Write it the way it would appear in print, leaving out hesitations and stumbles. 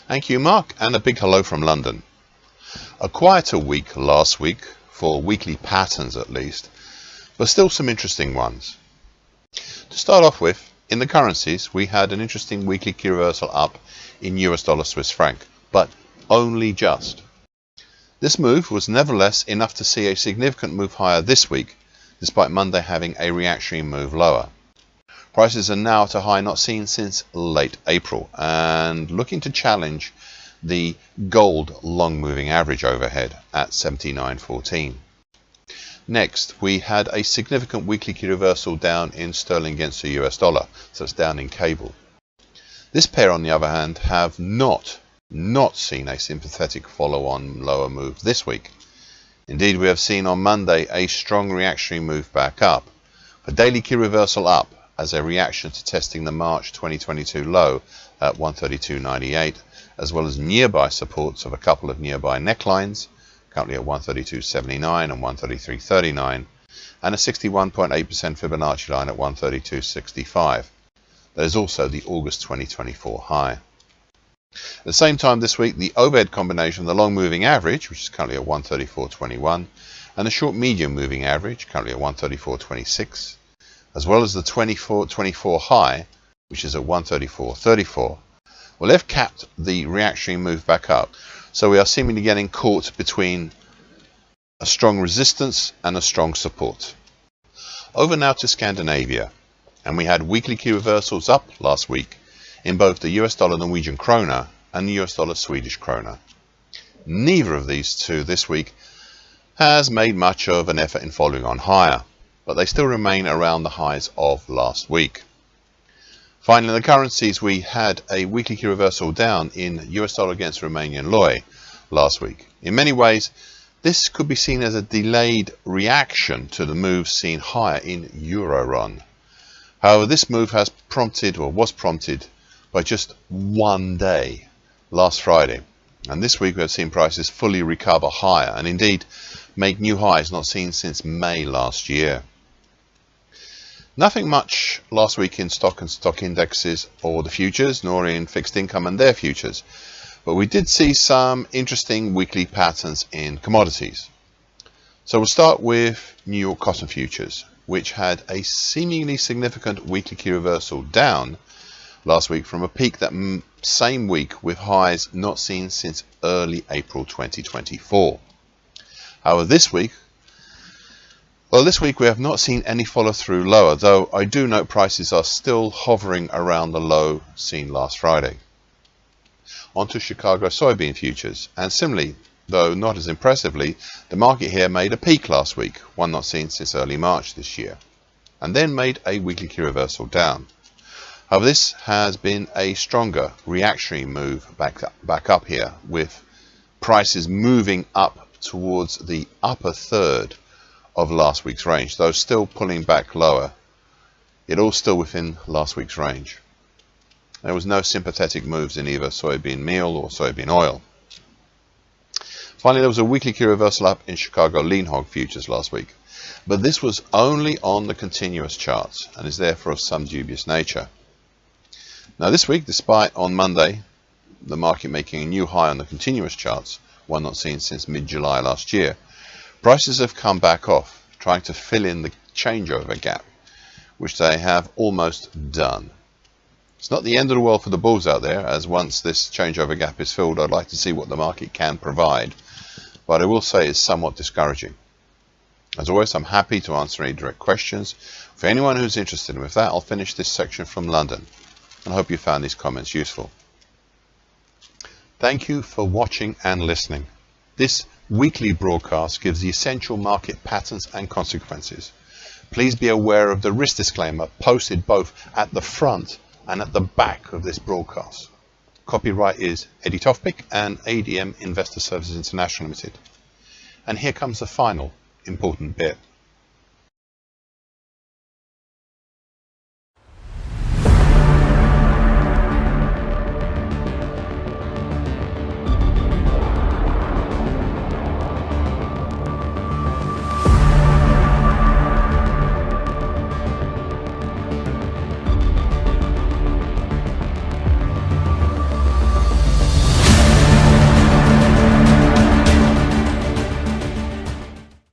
Thank you, Mark, and a big hello from London. A quieter week last week, for weekly patterns at least, but still some interesting ones. To start off with, in the currencies, we had an interesting weekly key reversal up in US dollar Swiss franc, but only just. This move was nevertheless enough to see a significant move higher this week, despite Monday having a reactionary move lower. Prices are now at a high not seen since late April and looking to challenge the gold long moving average overhead at 79.14. Next, we had a significant weekly key reversal down in sterling against the US dollar, so it's down in cable. This pair, on the other hand, have not seen a sympathetic follow-on lower move this week. Indeed, we have seen on Monday a strong reactionary move back up. A daily key reversal up as a reaction to testing the March 2022 low at 132.98, as well as nearby supports of a couple of nearby necklines, currently at 132.79 and 133.39, and a 61.8% Fibonacci line at 132.65. That is also the August 2024 high. At the same time this week, the overhead combination of the long moving average, which is currently at 134.21, and the short medium moving average, currently at 134.26, as well as the 24 high, which is at 134.34, well, they've capped the reactionary move back up. So we are seemingly getting caught between a strong resistance and a strong support. Over now to Scandinavia, and we had weekly key reversals up last week in both the US dollar Norwegian krona and the US dollar Swedish krona. Neither of these two this week has made much of an effort in following on higher, but they still remain around the highs of last week. Finally, in the currencies, we had a weekly key reversal down in US dollar against Romanian leu last week. In many ways, this could be seen as a delayed reaction to the move seen higher in euro-ron. However, this move was prompted by just one day, last Friday. And this week we have seen prices fully recover higher and indeed make new highs not seen since May last year. Nothing much last week in stock and stock indexes or the futures, nor in fixed income and their futures. But we did see some interesting weekly patterns in commodities. So we'll start with New York cotton futures, which had a seemingly significant weekly key reversal down last week from a peak that same week with highs not seen since early April 2024. However, this week we have not seen any follow through lower, though I do note prices are still hovering around the low seen last Friday. On to Chicago soybean futures, and similarly, though not as impressively, the market here made a peak last week, one not seen since early March this year, and then made a weekly key reversal down. However, this has been a stronger reactionary move back up here, with prices moving up towards the upper third of last week's range, though still pulling back lower. It all still within last week's range. There was no sympathetic moves in either soybean meal or soybean oil. Finally, there was a weekly key reversal up in Chicago lean hog futures last week, but this was only on the continuous charts and is therefore of some dubious nature. Now this week, despite on Monday the market making a new high on the continuous charts, one not seen since mid-July last year, prices have come back off, trying to fill in the changeover gap, which they have almost done. It's not the end of the world for the bulls out there, as once this changeover gap is filled, I'd like to see what the market can provide, but I will say it's somewhat discouraging. As always, I'm happy to answer any direct questions for anyone who's interested, and with that I'll finish this section from London, and I hope you found these comments useful. Thank you for watching and listening. This weekly broadcast gives the essential market patterns and consequences. Please be aware of the risk disclaimer posted both at the front and at the back of this broadcast. Copyright is Eddie Tofpick and ADM Investor Services International Limited. And here comes the final important bit.